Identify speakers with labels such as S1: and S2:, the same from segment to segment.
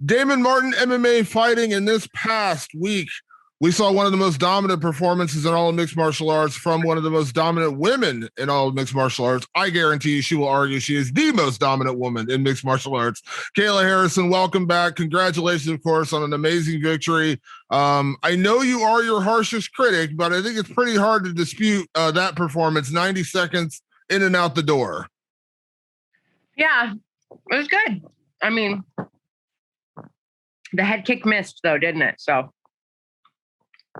S1: Damon Martin MMA fighting, and this past week we saw one of the most dominant performances in all of mixed martial arts from one of the most dominant women in all of mixed martial arts. I guarantee you she will argue she is the most dominant woman in mixed martial arts. Kayla Harrison, welcome back. Congratulations, of course, on an amazing victory. I know you are your harshest critic, but I think it's pretty hard to dispute that performance. 90 seconds in and out the door.
S2: Yeah, it was good. I mean, the head kick missed though, didn't it? So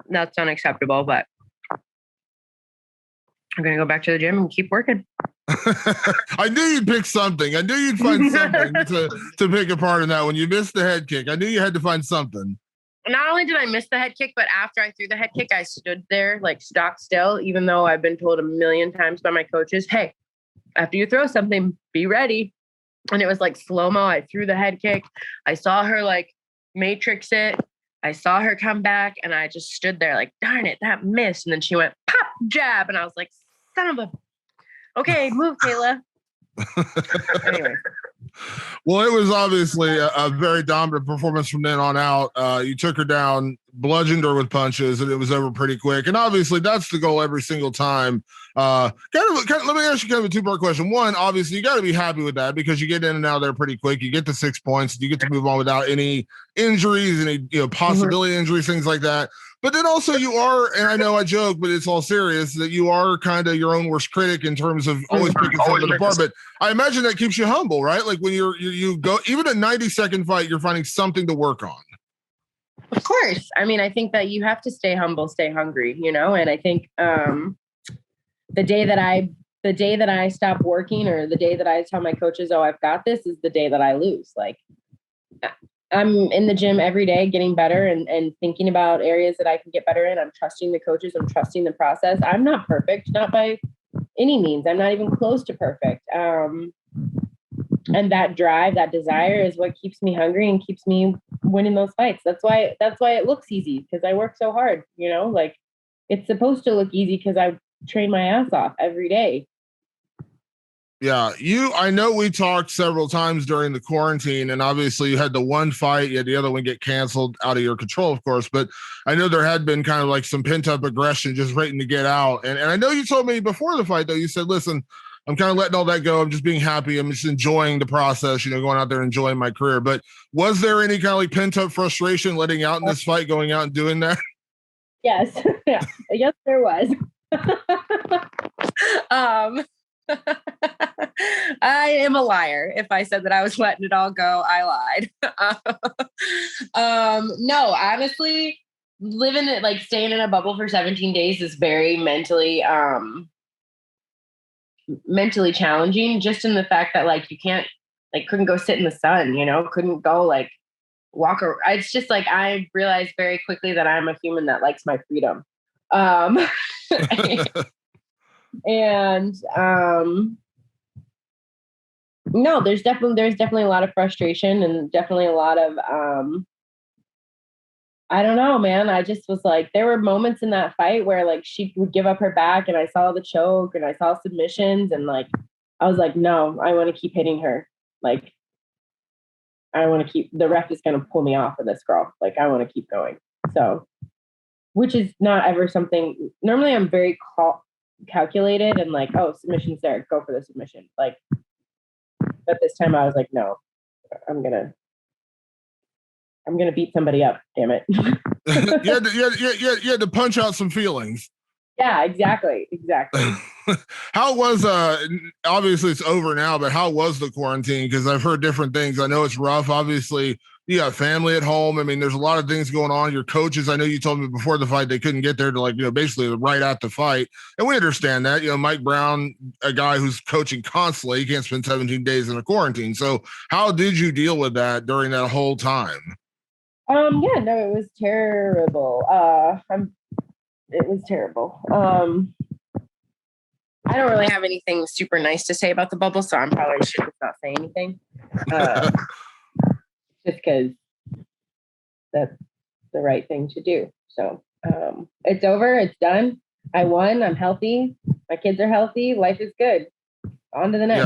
S2: that's unacceptable, but I'm going to go back to the gym and keep working.
S1: I knew you'd pick something. I knew you'd find something to pick apart in that when you missed the head kick. I knew you had to find something.
S2: Not only did I miss the head kick, but after I threw the head kick, I stood there like stock still, even though I've been told a million times by my coaches, hey, after you throw something, be ready. And it was like slow-mo. I threw the head kick. I saw her like matrix it. I saw her come back and I just stood there like, darn it, that missed. And then she went pop jab. And I was like, son of a, okay, move, Kayla. Anyway.
S1: Well, it was obviously a very dominant performance from then on out. You took her down, bludgeoned her with punches, and it was over pretty quick. And obviously that's the goal every single time. Let me ask you kind of a two-part question. One, obviously you got to be happy with that because you get in and out of there pretty quick. You get the 6 points, you get to move on without any injuries, any possibility injuries, things like that. But then also you are, and I know I joke, but it's all serious, that you are kind of your own worst critic in terms of always picking something apart. But I imagine that keeps you humble, right? Like when you go, even a 90-second fight, you're finding something to work on.
S2: Of course. I mean, I think that you have to stay humble, stay hungry, and I think the day that I stop working or the day that I tell my coaches, oh, I've got this, is the day that I lose. Like I'm in the gym every day getting better and thinking about areas that I can get better in. I'm trusting the coaches. I'm trusting the process. I'm not perfect, not by any means. I'm not even close to perfect. And that drive, that desire is what keeps me hungry and keeps me winning those fights. That's why it looks easy, because I work so hard, like it's supposed to look easy because I train my ass off every day.
S1: Yeah, I know we talked several times during the quarantine, and obviously you had the one fight, you had the other one get canceled out of your control, of course, but I know there had been kind of like some pent-up aggression just waiting to get out. And I know you told me before the fight, though, you said, listen, I'm kind of letting all that go. I'm just being happy. I'm just enjoying the process, going out there, enjoying my career. But was there any kind of like pent-up frustration letting out in this fight, going out and doing that?
S2: Yes. Yeah. Yes, there was. I am a liar. If I said that I was letting it all go, I lied. No, honestly, living it, like staying in a bubble for 17 days is very mentally challenging, just in the fact that like you can't, like couldn't go sit in the sun, couldn't go like walk around. It's just like I realized very quickly that I'm a human that likes my freedom. And no, there's definitely a lot of frustration and definitely a lot of I don't know, man. I just was like, there were moments in that fight where like she would give up her back and I saw the choke and I saw submissions and like I was like, no, I want to keep hitting her. Like I want to keep, the ref is going to pull me off of this girl. Like I want to keep going. So, which is not ever something, normally I'm very calculated and like, oh, submission's there, go for the submission. Like, but this time I was like, no, I'm gonna beat somebody up, damn it.
S1: You had to punch out some feelings.
S2: Yeah, exactly.
S1: How was obviously it's over now, but how was the quarantine? Because I've heard different things. I know it's rough. Obviously, you got family at home. I mean, there's a lot of things going on. Your coaches, I know you told me before the fight they couldn't get there to basically right at the fight. And we understand that. Mike Brown, a guy who's coaching constantly, he can't spend 17 days in a quarantine. So how did you deal with that during that whole time?
S2: Yeah, no, it was terrible. It was terrible. I don't really have anything super nice to say about the bubble, so I'm probably should just not say anything. Just because that's the right thing to do. So it's over. It's done. I won. I'm healthy. My kids are healthy. Life is good. On to the next.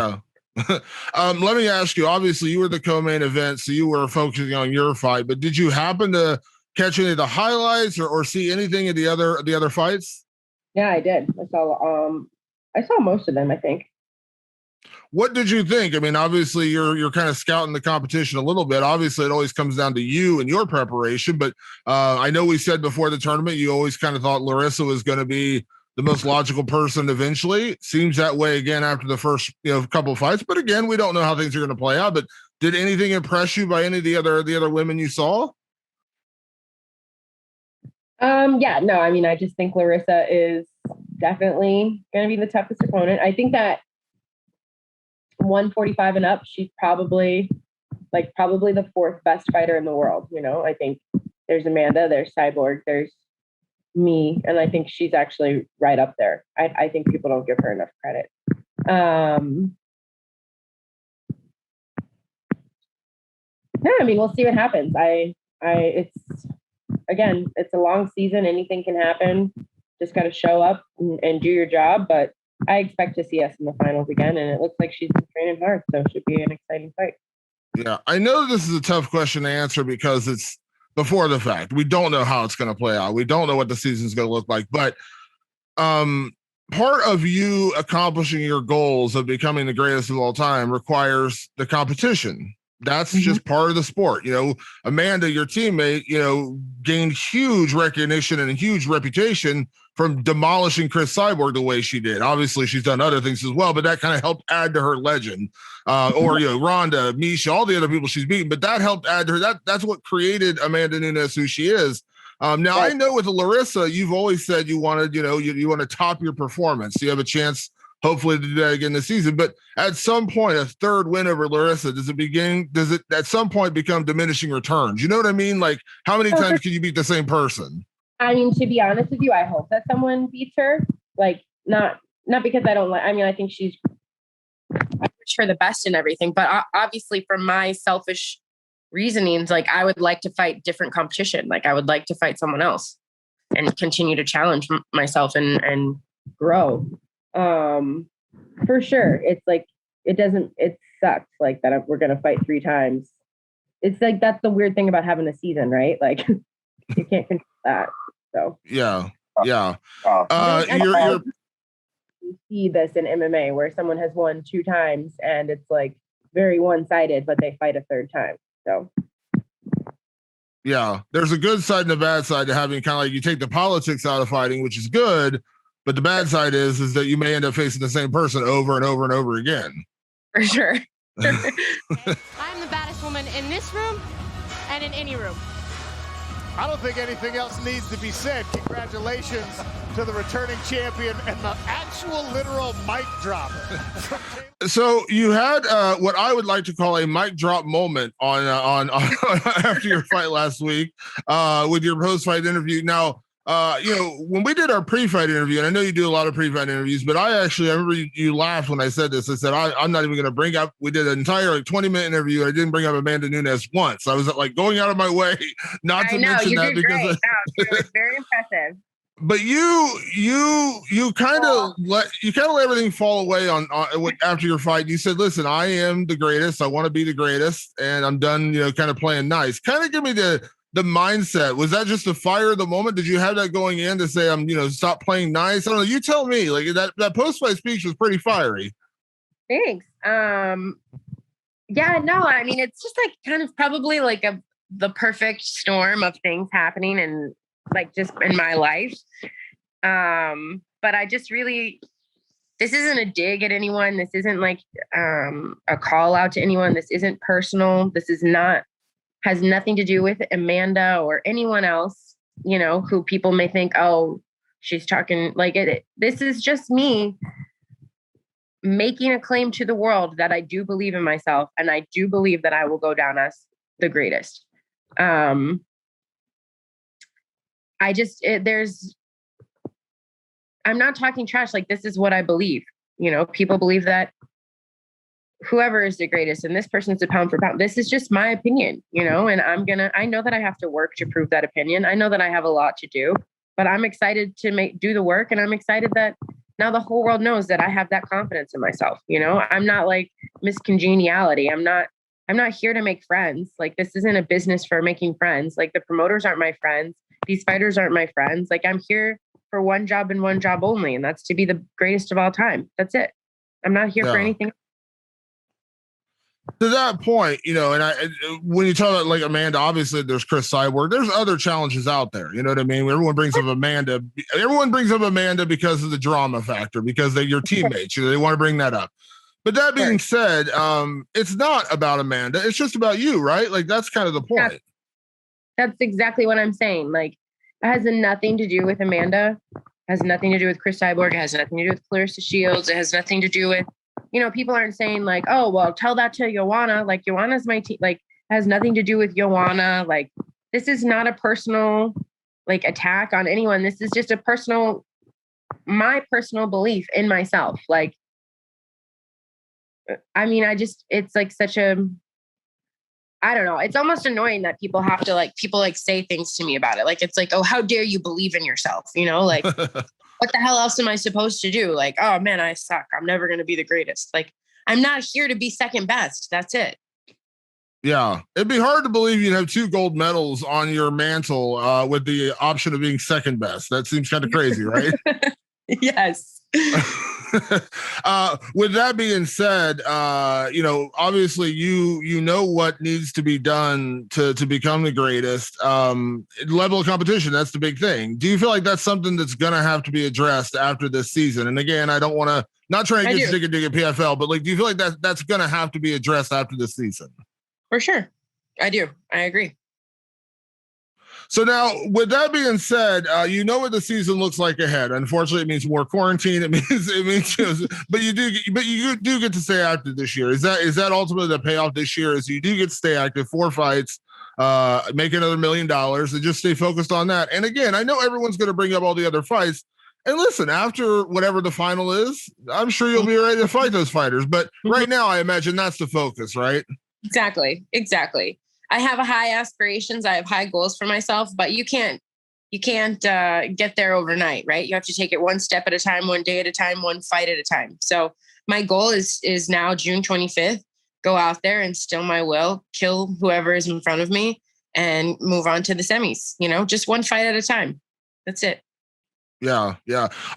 S1: Yeah. Let me ask you, obviously you were the co-main event, so you were focusing on your fight, but did you happen to catch any of the highlights or see anything of the other fights?
S2: Yeah, I did. I saw most of them, I think.
S1: What did you think? I mean, obviously you're kind of scouting the competition a little bit. Obviously, it always comes down to you and your preparation. But I know we said before the tournament, you always kind of thought Larissa was going to be the most logical person eventually. Seems that way again after the first couple of fights. But again, we don't know how things are going to play out. But did anything impress you by any of the other women you saw?
S2: Yeah, no, I mean, I just think Larissa is definitely going to be the toughest opponent. I think that 145 and up, she's probably the fourth best fighter in the world. I think there's Amanda, there's Cyborg, there's me, and I think she's actually right up there. I think people don't give her enough credit. No, I mean, we'll see what happens. It's a long season. Anything can happen. Just got to show up and do your job. But I expect to see us in the finals again. And it looks like she's been training hard. So it should be an exciting fight.
S1: Yeah, I know this is a tough question to answer because it's before the fact. We don't know how it's going to play out. We don't know what the season's going to look like. But part of you accomplishing your goals of becoming the greatest of all time requires the competition. That's just part of the sport. Amanda, your teammate, gained huge recognition and a huge reputation from demolishing Cris Cyborg the way she did. Obviously, she's done other things as well, but that kind of helped add to her legend. Ronda, Misha, all the other people she's beaten, but that helped add to her. That's what created Amanda Nunes who she is. Now, I know with Larissa, you've always said you wanted, you want to top your performance. You have a chance hopefully to do that again this season. But at some point, a third win over Larissa, does it at some point become diminishing returns? You know what I mean? Like, how many times can you beat the same person?
S2: I mean, to be honest with you, I hope that someone beats her. Like, not because I don't like, I mean, I think I wish her the best and everything, but obviously from my selfish reasonings, like I would like to fight different competition. Like I would like to fight someone else and continue to challenge myself and grow. For sure. It's like, it sucks like that we're going to fight 3 times. It's like, that's the weird thing about having a season, right? Like you can't control that. So
S1: yeah.
S2: You see this in MMA where someone has won 2 times and it's like very one-sided, but they fight a 3rd time. So
S1: yeah, there's a good side and a bad side to having kind of like you take the politics out of fighting, which is good. But the bad side is that you may end up facing the same person over and over and over again.
S2: For sure.
S3: I'm the baddest woman in this room and in any room.
S4: I don't think anything else needs to be said. Congratulations to the returning champion and the actual literal mic drop.
S1: So you had what I would like to call a mic drop moment on after your fight last week with your post-fight interview. Now, when we did our pre-fight interview, and I know you do a lot of pre-fight interviews, but I remember you laughed when I said this. I said, I'm not even going to bring up, we did an entire 20-minute interview. And I didn't bring up Amanda Nunes once. I was like going out of my way not to mention that because
S2: it was very impressive.
S1: But you kind of let everything fall away on after your fight. You said, listen, I am the greatest. I want to be the greatest. And I'm done, kind of playing nice. Kind of give me the mindset. Was that just a fire of the moment? Did you have that going in to say, stop playing nice? I don't know. You tell me. Like that post-fight speech was pretty fiery.
S2: Thanks. Yeah, no, I mean, it's just like kind of probably like the perfect storm of things happening and like just in my life. But I just really, this isn't a dig at anyone. This isn't like a call out to anyone. This isn't personal. This is not, has nothing to do with Amanda or anyone else, who people may think, oh, she's talking like it. This is just me making a claim to the world that I do believe in myself. And I do believe that I will go down as the greatest. I'm not talking trash. Like, this is what I believe. People believe that whoever is the greatest and this person's a pound for pound. This is just my opinion, and I know that I have to work to prove that opinion. I know that I have a lot to do, but I'm excited to do the work. And I'm excited that now the whole world knows that I have that confidence in myself. You know, I'm not like Miss Congeniality. I'm not here to make friends. Like, this isn't a business for making friends. Like, the promoters aren't my friends. These fighters aren't my friends. Like, I'm here for one job and one job only. And that's to be the greatest of all time. That's it. I'm not here for anything.
S1: To that point, you know, when you talk about like Amanda, obviously there's Cris Cyborg. There's other challenges out there. You know what I mean? Everyone brings up Amanda. Everyone brings up Amanda because of the drama factor, because they're your teammates. You know, they want to bring that up. But that being said, it's not about Amanda. It's just about you, right? Like, that's kind of the point.
S2: That's exactly what I'm saying. Like, it has nothing to do with Amanda. It has nothing to do with Cris Cyborg. It has nothing to do with Clarissa Shields. It has nothing to do with, you know, people aren't saying like, oh, well, tell that to Joanna. Like, Joanna's my team. Like, it has nothing to do with Joanna. Like, this is not a personal, like, attack on anyone. This is just my personal belief in myself. Like, I mean, it's like such a, I don't know. It's almost annoying that people have to people say things to me about it. Like, it's like, oh, how dare you believe in yourself? You know, like, what the hell else am I supposed to do? Like, oh man, I suck. I'm never going to be the greatest. Like, I'm not here to be second best. That's it.
S1: Yeah. It'd be hard to believe you'd have 2 gold medals on your mantle with the option of being second best. That seems kind of crazy, right?
S2: Yes.
S1: With that being said, you know, obviously you know what needs to be done to become the greatest. Level of competition, that's the big thing. Do you feel like that's something that's going to have to be addressed after this season? And again, I don't want to, not trying to get stick at PFL, but like, do you feel like that's going to have to be addressed after this season?
S2: For sure. I do. I agree.
S1: So now, with that being said, you know what the season looks like ahead. Unfortunately, it means more quarantine. It means, you know, but you do get to stay active this year. Is that ultimately the payoff this year? Is you do get to stay active, 4 fights, make another $1 million, and just stay focused on that. And again, I know everyone's going to bring up all the other fights. And listen, after whatever the final is, I'm sure you'll be ready to fight those fighters. But right now, I imagine that's the focus, right?
S2: Exactly. I have high aspirations. I have high goals for myself, but you can't get there overnight, right? You have to take it one step at a time, one day at a time, one fight at a time. So my goal is now June 25th, go out there and still my will, kill whoever is in front of me and move on to the semis, you know, just one fight at a time. That's it.
S1: Yeah.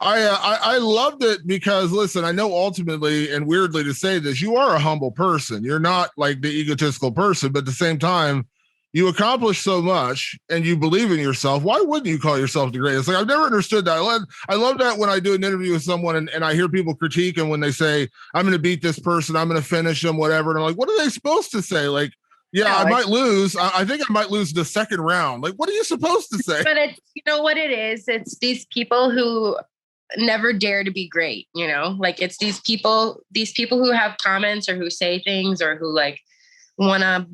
S1: I loved it because listen, I know ultimately, and weirdly to say this, you are a humble person. You're not like the egotistical person, but at the same time, you accomplish so much and you believe in yourself. Why wouldn't you call yourself the greatest? Like, I've never understood that. I love that when I do an interview with someone and I hear people critique and when they say, I'm going to beat this person, I'm going to finish them, whatever. And I'm like, what are they supposed to say? Like, yeah, I might lose. I think I might lose the second round. Like, what are you supposed to say?
S2: But it's, you know what it is? It's these people who never dare to be great, you know? Like, it's these people who have comments or who say things or who like want to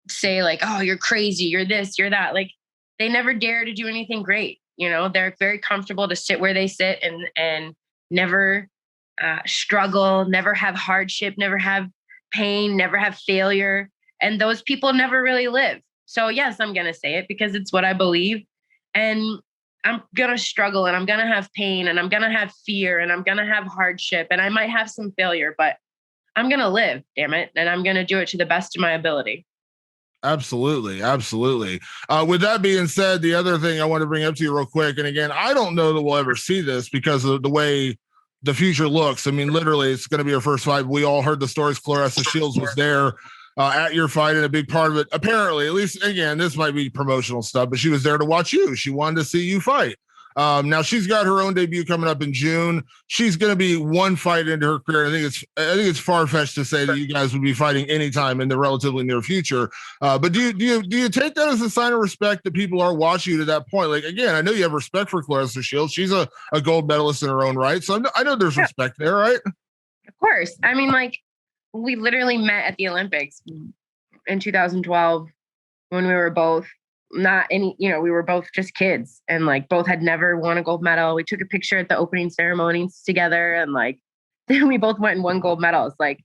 S2: say like, oh, you're crazy, you're this, you're that. Like, they never dare to do anything great. You know, they're very comfortable to sit where they sit and never struggle, never have hardship, never have pain, never have failure. And those people never really live. So yes, I'm going to say it because it's what I believe. And I'm going to struggle and I'm going to have pain and I'm going to have fear and I'm going to have hardship and I might have some failure, but I'm going to live, damn it. And I'm going to do it to the best of my ability.
S1: Absolutely. With that being said, the other thing I want to bring up to you real quick, and again, I don't know that we'll ever see this because of the way the future looks. I mean, literally, it's going to be our first fight. We all heard the stories. Clarissa Shields was there at your fight, and a big part of it, apparently, at least, again, this might be promotional stuff, but she was there to watch you. She wanted to see you fight. Now she's got her own debut coming up in June. She's going to be one fight into her career. I think it's far-fetched to say that you guys would be fighting anytime in the relatively near future. But do you take that as a sign of respect that people are watching you to that point? Like, again, I know you have respect for Clarissa Shields. She's a gold medalist in her own right. So I know there's respect there, right?
S2: Of course. I mean, like, we literally met at the Olympics in 2012 when we were both we were both just kids and like both had never won a gold medal. We took a picture at the opening ceremonies together and like then we both went and won gold medals, like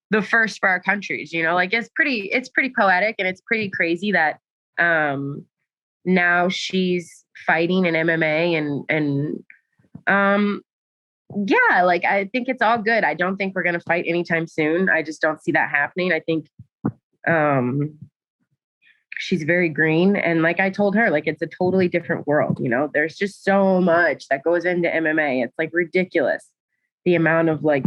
S2: the first for our countries, you know, like it's pretty poetic and it's pretty crazy that now she's fighting in MMA and yeah, like I think it's all good. I don't think we're gonna fight anytime soon. I just don't see that happening. I think she's very green, and like I told her, like it's a totally different world. You know, there's just so much that goes into MMA. It's like ridiculous the amount of like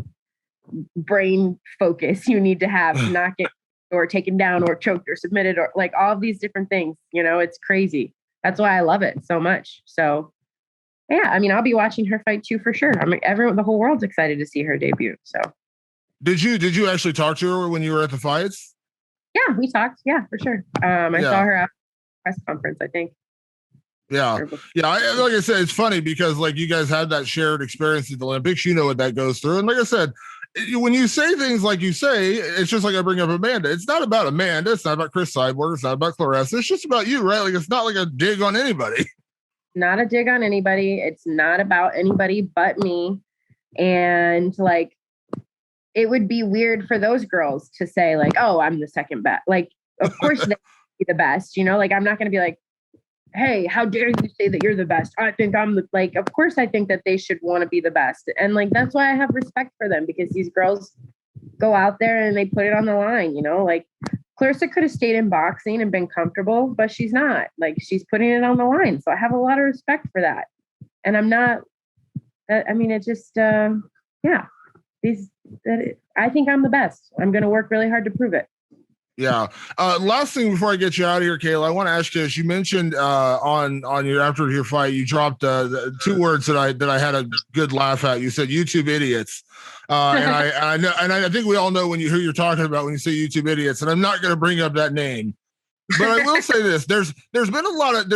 S2: brain focus you need to have to not get or taken down or choked or submitted or like all of these different things. You know, it's crazy. That's why I love it so much. So yeah, I mean, I'll be watching her fight too for sure. I mean, the whole world's excited to see her debut. So,
S1: did you actually talk to her when you were at the fights?
S2: Yeah, we talked. Yeah, for sure. I saw her at the press conference, I think.
S1: Yeah. Like I said, it's funny because like you guys had that shared experience at the Olympics. You know what that goes through, and like I said, when you say things like you say, it's just like I bring up Amanda. It's not about Amanda. It's not about Cris Cyborg. It's not about Claressa. It's just about you, right? Like it's not like a dig on anybody.
S2: Not a dig on anybody. It's not about anybody but me. And like, it would be weird for those girls to say like, oh, I'm the second best. Like, of course they be the best, you know, like, I'm not going to be like, hey, how dare you say that you're the best? I think I'm the, like, of course I think that they should want to be the best. And like, that's why I have respect for them, because these girls go out there and they put it on the line, you know, like Claressa could have stayed in boxing and been comfortable, but she's not. Like, she's putting it on the line. So I have a lot of respect for that. And I'm not, I mean, it just, yeah, I think I'm the best. I'm going to work really hard to prove it.
S1: Yeah. Last thing before I get you out of here, Kayla, I want to ask you this. You mentioned on your after your fight, you dropped the two words that I had a good laugh at. You said YouTube idiots. And I know, and I think we all know who you're talking about when you say YouTube idiots. And I'm not going to bring up that name, but I will say this: there's been a lot of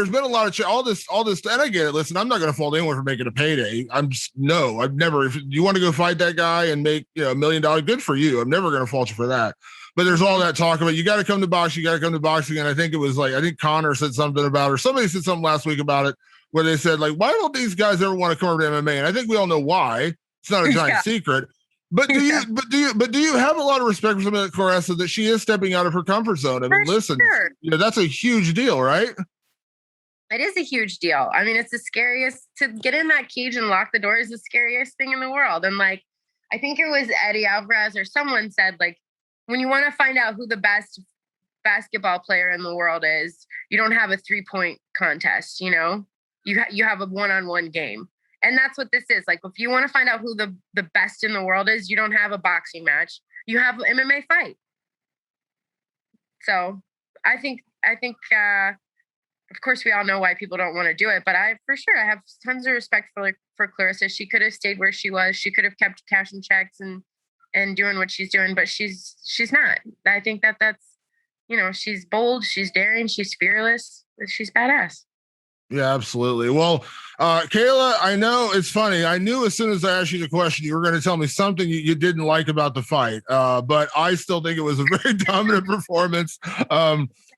S1: all this, and I get it. Listen, I'm not going to fault anyone for making a payday. I've never. If you want to go fight that guy and make $1 million, good for you. I'm never going to fault you for that. But there's all that talk about you got to come to boxing, and I think it was like I think Connor said something about, or somebody said something last week about it, where they said like, why don't these guys ever want to come over to MMA? And I think we all know why. It's not a giant secret. But do you have a lot of respect for somebody like Claressa that she is stepping out of her comfort zone? I mean, listen, that's a huge deal, right?
S2: It is a huge deal. I mean, it's the scariest to get in that cage and lock the door is the scariest thing in the world. And like, I think it was Eddie Alvarez or someone said like, when you want to find out who the best basketball player in the world is, you don't have a 3-point contest, you know, you have a one-on-one game. And that's what this is. Like, if you want to find out who the best in the world is, you don't have a boxing match, you have an MMA fight. So I think, of course we all know why people don't want to do it, but I have tons of respect for Claressa. She could have stayed where she was. She could have kept cashing checks and doing what she's doing, but she's not. I think that's, you know, she's bold, she's daring, she's fearless, she's badass.
S1: Yeah, absolutely. Well, Kayla, I know it's funny. I knew as soon as I asked you the question, you were going to tell me something you didn't like about the fight. But I still think it was a very dominant performance.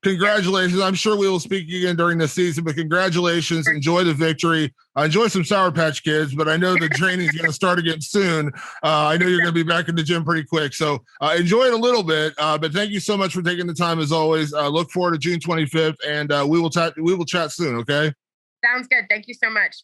S1: Congratulations. I'm sure we will speak again during the season, but congratulations. Enjoy the victory. Enjoy some Sour Patch Kids, but I know the training is going to start again soon. I know you're going to be back in the gym pretty quick. So enjoy it a little bit. But thank you so much for taking the time as always. Look forward to June 25th, and we will chat soon. Okay.
S2: Sounds good. Thank you so much.